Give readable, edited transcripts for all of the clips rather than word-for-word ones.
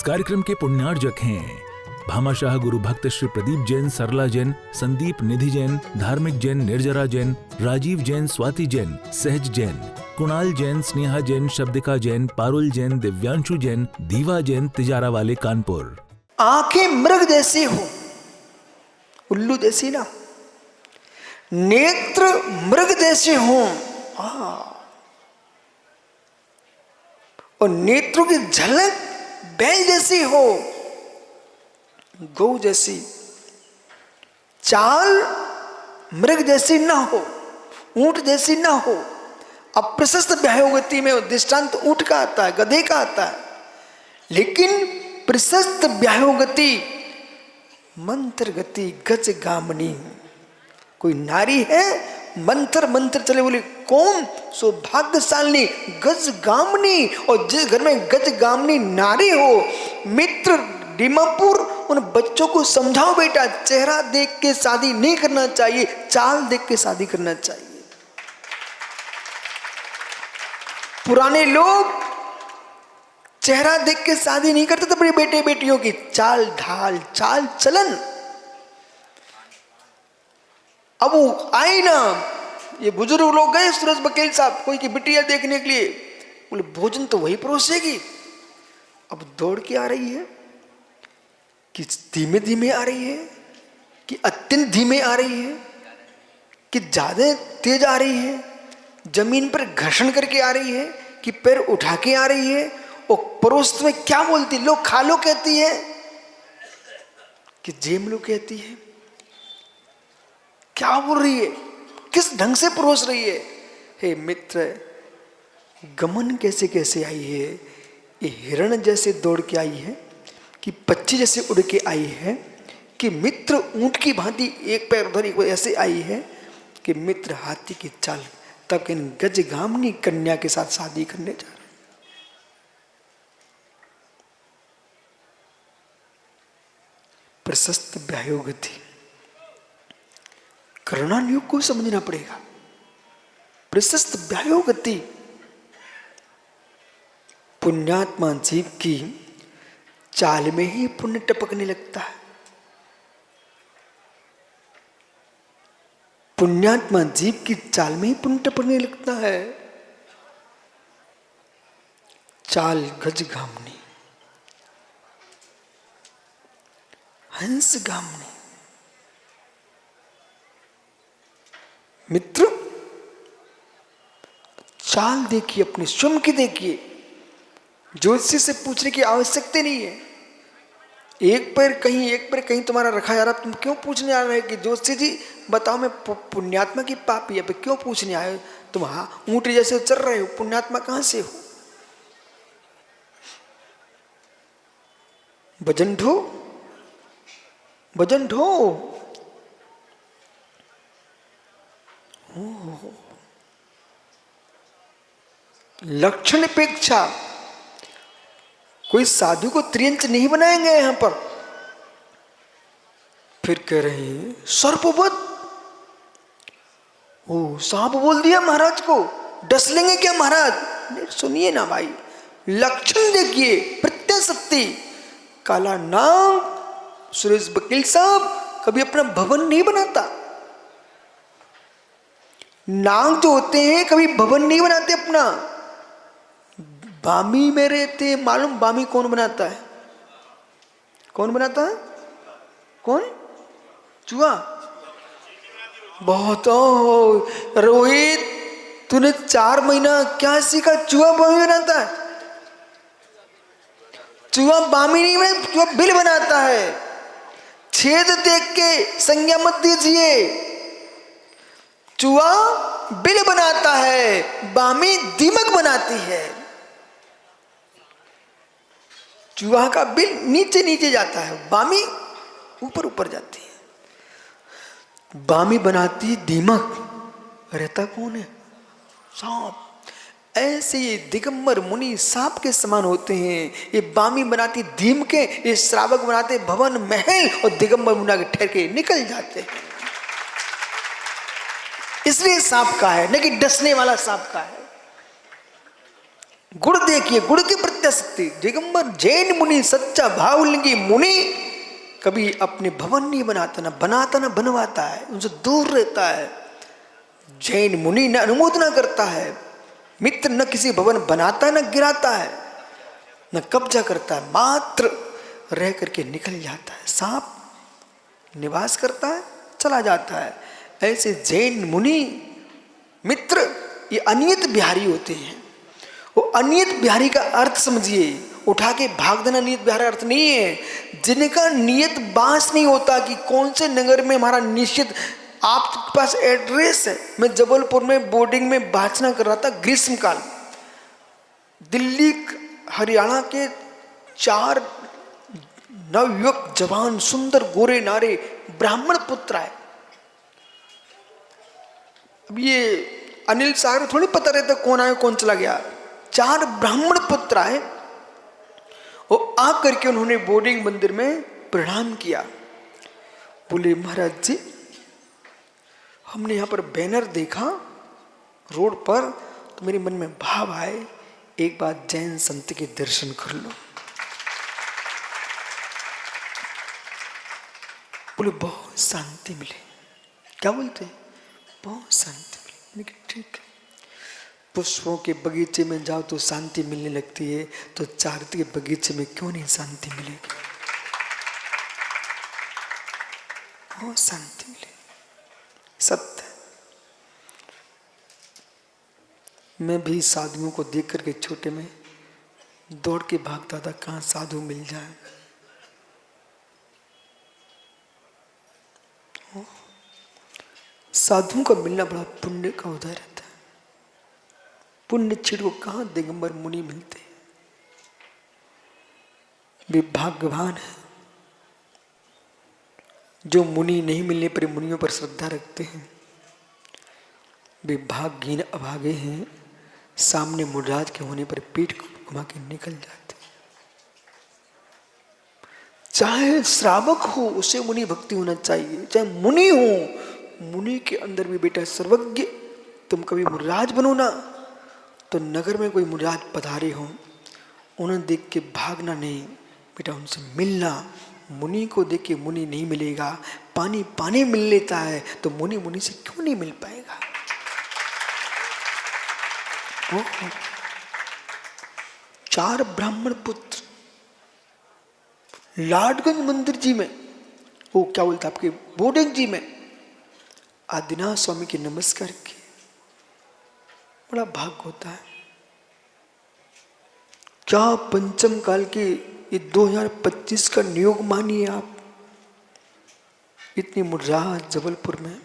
कार्यक्रम के पुण्यार्जक हैं भामाशाह गुरु भक्त श्री प्रदीप जैन, सरला जैन, संदीप निधि जैन, धार्मिक जैन, निर्जरा जैन, राजीव जैन, स्वाति जैन, सहज जैन, कुणाल जैन, स्नेहा जैन, शब्दिका जैन, पारुल जैन, दिव्यांशु जैन, दीवा जैन, तिजारा वाले कानपुर। आंखें मृग जैसी हो, उल्लू जैसी ना, नेत्र मृग जैसे हो और नेत्रों की झलक बैल जैसी हो, गौ जैसी, चाल मृग जैसी ना हो, ऊंट जैसी ना हो। अब प्रशस्त व्यायोगति में दृष्टांत ऊंट का आता है, गधे का आता है, लेकिन प्रशस्त व्यायोगति मंत्र गति गज गामनी, कोई नारी है मंत्र मंत्र चले, बोले कौन? सौभाग्यशालिनी गज गामनी। और जिस घर में गज गामनी नारी हो, मित्र डीमापुर, उन बच्चों को समझाओ बेटा, चेहरा देख के शादी नहीं करना चाहिए, चाल देख के शादी करना चाहिए। पुराने लोग चेहरा देख के शादी नहीं करते थे, बड़े बेटे बेटियों की चाल ढाल, चाल चलन। अब वो आए ना, ये बुजुर्ग लोग गए सूरज बकील साहब कोई की बिटिया देखने के लिए, बोले भोजन तो वही परोसेगी। अब दौड़ के आ रही है कि धीमे धीमे आ रही है, कि अत्यंत धीमे आ रही है, कि ज्यादा तेज आ रही है, जमीन पर घर्षण करके आ रही है, कि पैर उठा के आ रही है, और परोस में क्या बोलती, लो खा लो कहती है, कि जेम लो कहती है, क्या बोल रही है, किस ढंग से परोस रही है। हे मित्र, गमन कैसे कैसे आई है, ये हिरण जैसे दौड़ के आई है, कि पक्षी जैसे उड़ के आई है, कि मित्र ऊंट की भांति एक पैर उधर एक ऐसे आई है, कि मित्र हाथी की चाल। तब इन गजगामनी कन्या के साथ शादी करने जा रहे। प्रशस्त व्यायोगति, करुणानुयोग को समझना पड़ेगा। प्रशस्त व्यायोगति पुण्यात्मा जीव की चाल में ही पुण्य टपकने लगता है। पुण्यात्मा जीव की चाल में ही पुण्य टपकने लगता है। चाल गजगामनी, हंसगामनी। मित्र, चाल देखिए, अपने स्वयं की देखिए, ज्योतिषी से पूछने की आवश्यकता नहीं है। एक पैर कहीं एक पैर कहीं तुम्हारा रखा जा रहा, तुम क्यों पूछने आ रहे कि ज्योतिषी जी बताओ मैं पुण्यात्मा की पापी है, क्यों पूछने आए हो तुम? हाँ, ऊँट जैसे चल रहे हो, पुण्यात्मा कहां से हो? भजन ढो, भजन ढो। लक्षण अपेक्षा कोई साधु को त्रियंच नहीं बनाएंगे यहां पर। फिर कह रहे हैं सर्पवत, ओ सांप बोल दिया महाराज को, डस लेंगे क्या महाराज? सुनिए ना भाई, लक्षण देखिए। प्रत्याशक्ति, काला नाग सुरेश वकील साहब कभी अपना भवन नहीं बनाता। नाग जो होते हैं कभी भवन नहीं बनाते अपना। बामी में रहते, मालूम बामी कौन बनाता है? कौन बनाता है? कौन? चूहा। बहुत। रोहित, तूने 4 महीना क्या सीखा? चूहा बामी बनाता है? चूहा बामी नहीं बनाता, चूहा बिल बनाता है। छेद देख के संज्ञा मत दीजिए। चूहा बिल बनाता है, बामी दीमक बनाती है। चूहा का बिल नीचे नीचे जाता है, बामी ऊपर ऊपर जाती है। बामी बनाती है दीमक, रहता कौन है? सांप। ऐसे ये दिगंबर मुनि सांप के समान होते हैं। ये बामी बनाती दीमके, ये श्रावक बनाते भवन महल, और दिगंबर मुनि के ठहर के निकल जाते हैं। इसलिए सांप का है, न कि डसने वाला सांप का है। गुण देखिए, गुण के प्रति जा सकती। दिगंबर जैन मुनि सच्चा भावलिंगी मुनि कभी अपने भवन नहीं बनाता, ना बनाता ना बनवाता है, उनसे दूर रहता है। जैन मुनि न अनुमोदना करता है, मित्र न किसी भवन बनाता न गिराता है, न कब्जा करता है, मात्र रह करके निकल जाता है। सांप निवास करता है, चला जाता है। ऐसे जैन मुनि मित्र ये अनियत बिहारी होते हैं। वो अनियत बिहारी का अर्थ समझिए, उठा के भाग देना नियत बिहारी अर्थ नहीं है। जिनका नियत बांस नहीं होता कि कौन से नगर में हमारा निश्चित आपके पास एड्रेस है। मैं जबलपुर में बोर्डिंग में बाचना कर रहा था ग्रीष्मकाल। दिल्ली हरियाणा के 4 नवयुवक जवान सुंदर गोरे नारे ब्राह्मण पुत्र आए। अब ये अनिल सागर थोड़ी पता रहता कौन आया कौन चला गया। 4 ब्राह्मण पुत्र आए, वो आकर के उन्होंने बोर्डिंग मंदिर में प्रणाम किया। बोले महाराज जी, हमने यहाँ पर बैनर देखा रोड पर, तो मेरे मन में भाव आए एक बार जैन संत के दर्शन कर लो। बोले बहुत शांति मिले। क्या बोलते? बहुत शांति मिली। ठीक है, पुष्पों के बगीचे में जाओ तो शांति मिलने लगती है, तो चारती के बगीचे में क्यों नहीं शांति मिलेगी? बहुत शांति मिले, सत्य। मैं भी साधुओं को देख करके छोटे में दौड़ के भागता था, कहाँ साधु मिल जाए। साधुओं का मिलना बड़ा पुण्य का उदय रहता है। पुण्य छिड़ को कहाँ दिगंबर मुनि मिलते हैं। वे भाग्यवान है जो मुनि नहीं मिलने पर मुनियों पर श्रद्धा रखते हैं। वे भाग्यहीन अभागे हैं, सामने मुराद के होने पर पीठ घुमा के निकल जाते। चाहे श्रावक हो उसे मुनि भक्ति होना चाहिए, चाहे मुनि हो, मुनि के अंदर भी बेटा सर्वज्ञ। तुम कभी मुराज बनो ना, तो नगर में कोई मुराज पधारे हो, उन्हें देख के भागना नहीं बेटा, उनसे मिलना। मुनि को देख के मुनि नहीं मिलेगा। पानी पानी मिल लेता है तो मुनि मुनि से क्यों नहीं मिल पाएगा? 4 ब्राह्मण पुत्र लाडगंज मंदिर जी में, वो क्या बोलता आपके बोर्डिंग जी में आदिनाथ स्वामी के नमस्कार किए। बड़ा भाग्य होता है। क्या पंचम काल के ये 2025 का नियोग मानिए आप। इतनी मुर्राहत जबलपुर में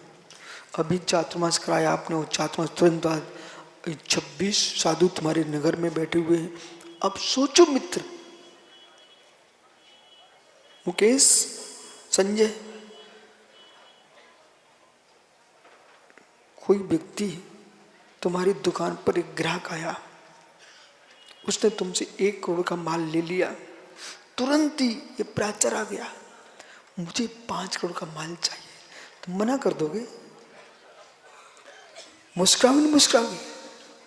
अभी चातुर्मास कराया आपने, वो चातुर्मास तुरंत बाद 26 साधु तुम्हारे नगर में बैठे हुए हैं। अब सोचो मित्र, मुकेश, संजय, कोई व्यक्ति तुम्हारी दुकान पर एक ग्राहक आया, उसने तुमसे 1 करोड़ का माल ले लिया। तुरंत ही ये प्राचार आ गया, मुझे 5 करोड़ का माल चाहिए। तुम मना कर दोगे? मुस्कुराओगे?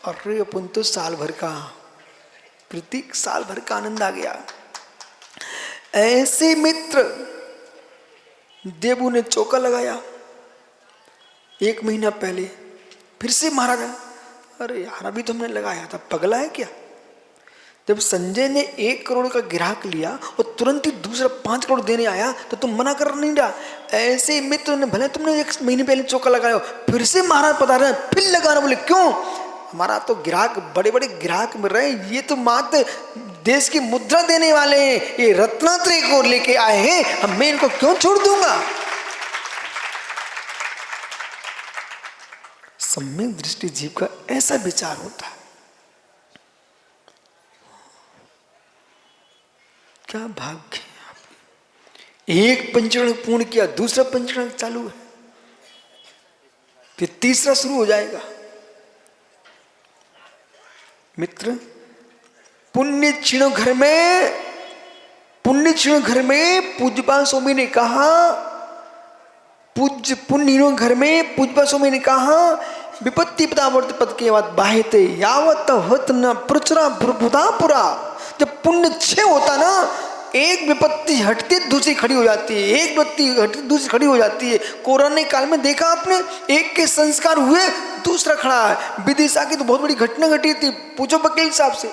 अरे अपन तो साल भर का प्रतीक, साल भर का आनंद आ गया। ऐसे मित्र देवू ने चौका लगाया 1 महीना पहले, फिर से महाराज, अरे यार अभी तो हमने लगाया था, पगला है क्या? जब संजय ने 1 करोड़ का ग्राहक लिया और तुरंत ही दूसरा 5 करोड़ देने आया तो तुम मना कर नहीं रहा। ऐसे मित्र ने, भले तुमने 1 महीने पहले चौका लगाया, फिर से महाराज बता रहे हैं फिर लगाना। बोले क्यों? हमारा तो ग्राहक, बड़े बड़े ग्राहक मिल रहे हैं, ये तो मात्र देश की मुद्रा देने वाले हैं, ये रत्नात्रय को लेके आए हैं, अब मैं इनको क्यों छोड़ दूंगा? सम्यक दृष्टि जीव का ऐसा विचार होता है। क्या भाग्य है आपके। एक पंचरण पूर्ण किया, दूसरा पंचरण चालू है, फिर तीसरा शुरू हो जाएगा। मित्र, पुण्य क्षीण घर में पूज्यपा स्वामी ने कहा, पुण्य घर में पूज्यपा स्वामी ने कहा, विपत्ति पदावर्त पद के बाद बाह्यते यावत हत न प्रचुरा भूतापुरा। जब पुण्य क्षय होता ना, एक विपत्ति हटती दूसरी खड़ी हो जाती है, एक विपत्ति हटती दूसरी खड़ी हो जाती है। कोरोना काल में देखा आपने, एक के संस्कार हुए दूसरा खड़ा है। विदिशा की तो बहुत बड़ी घटना घटी थी, पूछो वकील साहब से।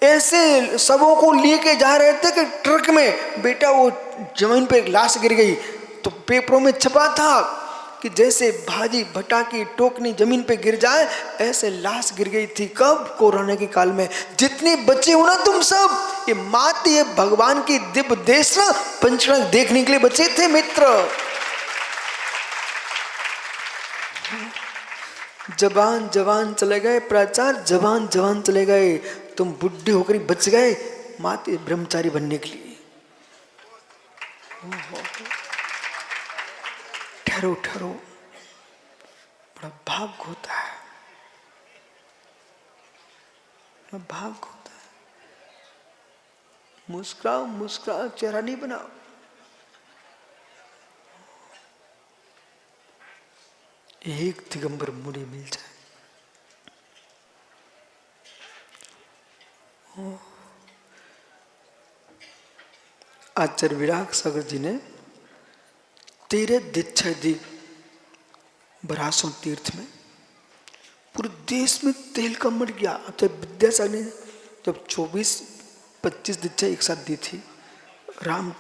ऐसे सबों को लेके जा रहे थे कि ट्रक में बेटा वो जमीन पे एक लाश गिर गई, तो पेपरों में छपा था कि जैसे भाजी भटाकी टोकनी जमीन पे गिर जाए ऐसे लाश गिर गई थी। कब? कोरोना के काल में। जितने बच्चे हो ना तुम सब, ये मात ये भगवान की दिव्य देश ना पंचरंग देखने के लिए बचे थे मित्र। जवान जवान चले गए प्राचार्य, जवान जवान चले गए, तुम बुढ़े होकर बच गए मात ब्रह्मचारी बनने के लिए। ठहरो ठहरो, बड़ा भाग होता है, बड़ा भाग होता है। मुस्कुराओ मुस्कुराओ, चेहरा नहीं बनाओ। एक दिगंबर मुड़ी मिल जाए। आचार्य विराग सागर जी ने 13 दीक्षा दी बरासों तीर्थ में। पूरे देश में तेल का मर गया। आचार्य विद्यासागर ने जब 24-25 दीक्षा एक साथ दी थी राम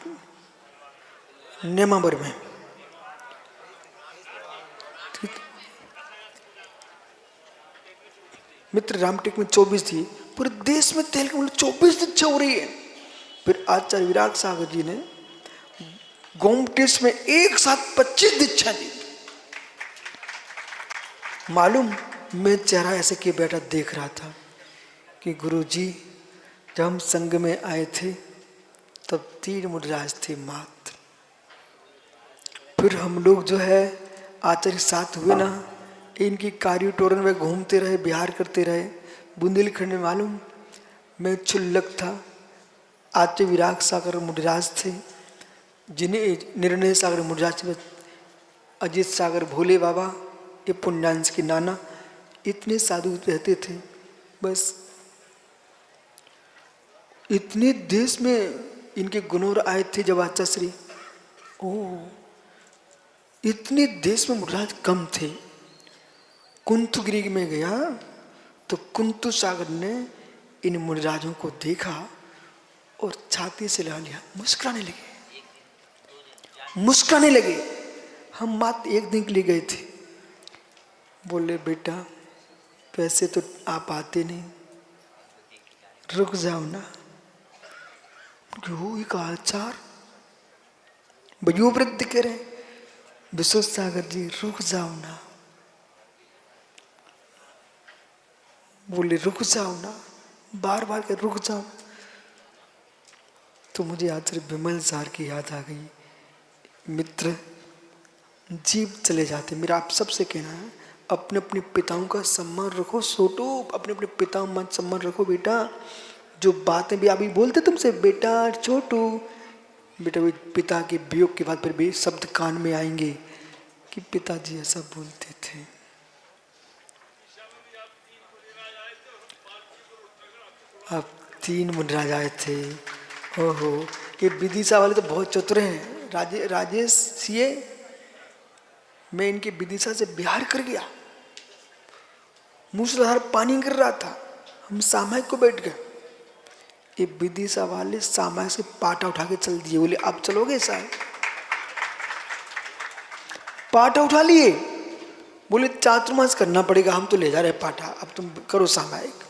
नेमावर में, मित्र रामटेक में 24 थी, पूरे देश में तेल का मतलब 24 दीक्षा हो रही है। फिर आचार्य विराग सागर जी ने गोमटेश में एक साथ 25 दीक्षा दी। मालूम, मैं चेहरा ऐसे किए बैठा देख रहा था कि गुरुजी जब हम संघ में आए थे तब 3 मुद्राज थे मात्र। फिर हम लोग जो है आचार्य साथ हुए ना, इनकी कारियोटोरन में घूमते रहे, बिहार करते रहे। बुंदेलखंड में मालूम मैं क्षुल्लक था, आचार्य विराग सागर मुद्राज थे, जिन्हें निर्णय सागर मुद्राज में अजीत सागर भोले बाबा, ये पुण्यांश के नाना, इतने साधु रहते थे। बस इतने देश में इनके गुणोर आए थे जब आचार्य इतने देश में मुद्राज कम थे। कुंतुगिरी में गया तो कुंतु सागर ने इन मुद्राजों को देखा और छाती से लगा लिया, मुस्कुराने लगे। हम मात्र एक दिन के लिए गए थे। बोले बेटा वैसे तो आप आते नहीं, रुक जाओ ना। आचार वयोवृद्ध कह रहे विश्व सागर जी, रुक जाओ ना। बोले रुक जाओ ना, बार बार कर रुक जाओ। तो मुझे आचार्य विमल सार की याद आ गई। मित्र जीव चले जाते, मेरा आप सबसे कहना है अपने अपने पिताओं का सम्मान रखो। सोटो अपने अपने पिताओं का सम्मान रखो बेटा। जो बातें भी अभी बोलते तुमसे बेटा छोटू, बेटा पिता के वियोग के बाद फिर भी शब्द कान में आएंगे कि पिताजी ऐसा बोलते थे। अब 3 मुद्राज आए थे। ओहो, ये विदिशा वाले तो बहुत चतुर हैं। राजेश सीए, मैं इनके विदिशा से बिहार कर गया। मूसलाधार पानी गिर रहा था, हम सामायिक को बैठ गए। ये विदिशा वाले सामायिक से पाटा उठा के चल दिए। बोले आप चलोगे साहब? पाटा उठा लिए। बोले चातुर्मास करना पड़ेगा, हम तो ले जा रहे पाटा, अब तुम करो सामायिक।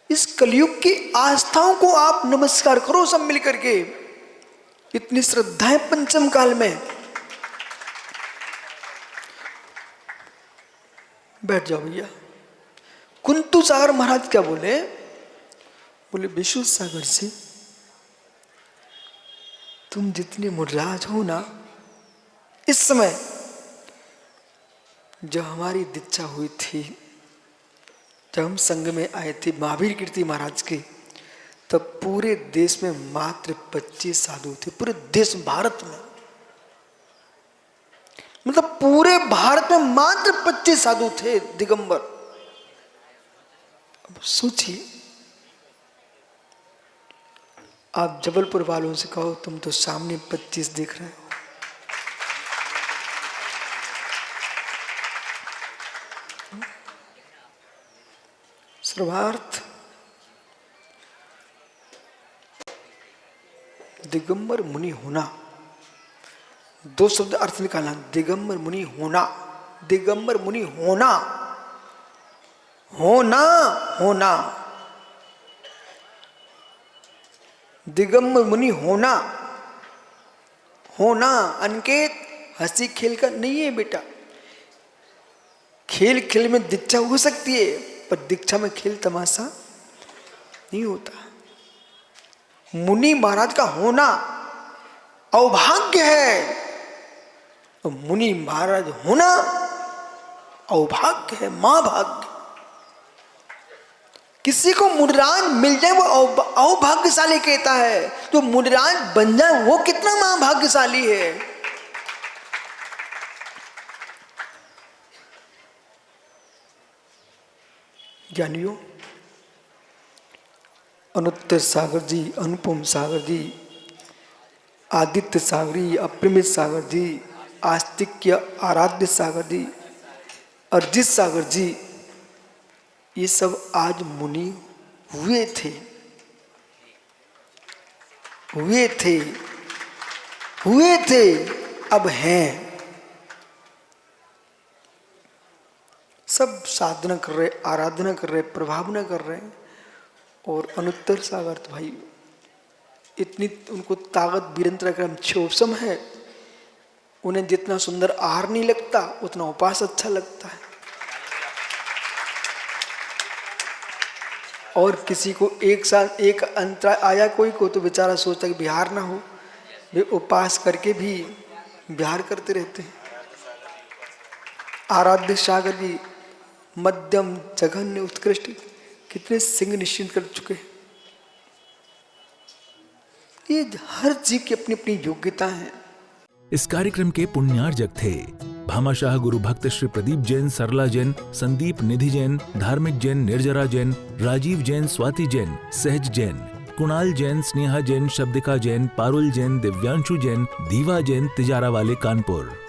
इस कलयुग की आस्थाओं को आप नमस्कार करो सब मिलकर के। इतनी श्रद्धाएं पंचम काल में। बैठ जाओ भैया। कुंतु सागर महाराज क्या बोले? बोले विश्व सागर से तुम जितने मुद्राज हो ना, इस समय जब हमारी दीक्षा हुई थी, जब हम संघ में आए थे महावीर कीर्ति महाराज के, तब पूरे देश में मात्र 25 साधु थे। पूरे देश भारत में, मतलब पूरे भारत में मात्र 25 साधु थे दिगंबर। सोचिए, आप जबलपुर वालों से कहो तुम तो सामने 25 दिख रहे हो, सर्वार्थ दिगंबर मुनि होना, 2 शब्द अर्थ निकालना, दिगंबर मुनि होना, दिगंबर मुनि होना, होना होना, दिगंबर मुनि होना, होना। अनिकेत हंसी खेल का नहीं है बेटा, खेल खेल में दीक्षा हो सकती है, पर दीक्षा में खेल तमाशा नहीं होता। मुनि महाराज का होना अभाग्य है, तो मुनि महाराज होना अभाग्य है, महाभाग्य। किसी को मुनिराज मिल जाए वो अभाग्यशाली कहता है, तो मुनिराज बन जाए वो कितना महाभाग्यशाली है। ज्ञानियों, अनुत्तर सागर जी, अनुपम सागर जी, आदित्य सागरी, अप्रमित सागर जी, आस्तिक्य आराध्य सागर जी, अर्जित सागर जी, ये सब आज मुनि हुए थे, हुए थे, हुए थे, अब हैं। सब साधना कर रहे, आराधना कर रहे, प्रभावना कर रहे हैं। और अनुत्तर सागर तो भाई इतनी उनको ताकत वीरेंद्र क्रम क्षोभसम है, उन्हें जितना सुंदर आहार नहीं लगता उतना उपास अच्छा लगता है। और किसी को एक साल एक अंतराय आया कोई को तो बेचारा सोचता कि बिहार ना हो, वे उपास करके भी बिहार करते रहते हैं। आराध्य सागर जी मध्यम जघन्य उत्कृष्ट कितने सिंह निश्चित कर चुके हैं। ये हर जीव की अपनी अपनी योग्यता है। इस कार्यक्रम के पुण्यार्जक थे भामाशाह गुरु भक्त श्री प्रदीप जैन, सरला जैन, संदीप निधि जैन, धार्मिक जैन, निर्जरा जैन, राजीव जैन, स्वाति जैन, सहज जैन, कुणाल जैन, स्नेहा जैन, शब्दिका जैन, पारुल जैन, दिव्यांशु जैन, दीवा जैन, तिजारा वाले कानपुर।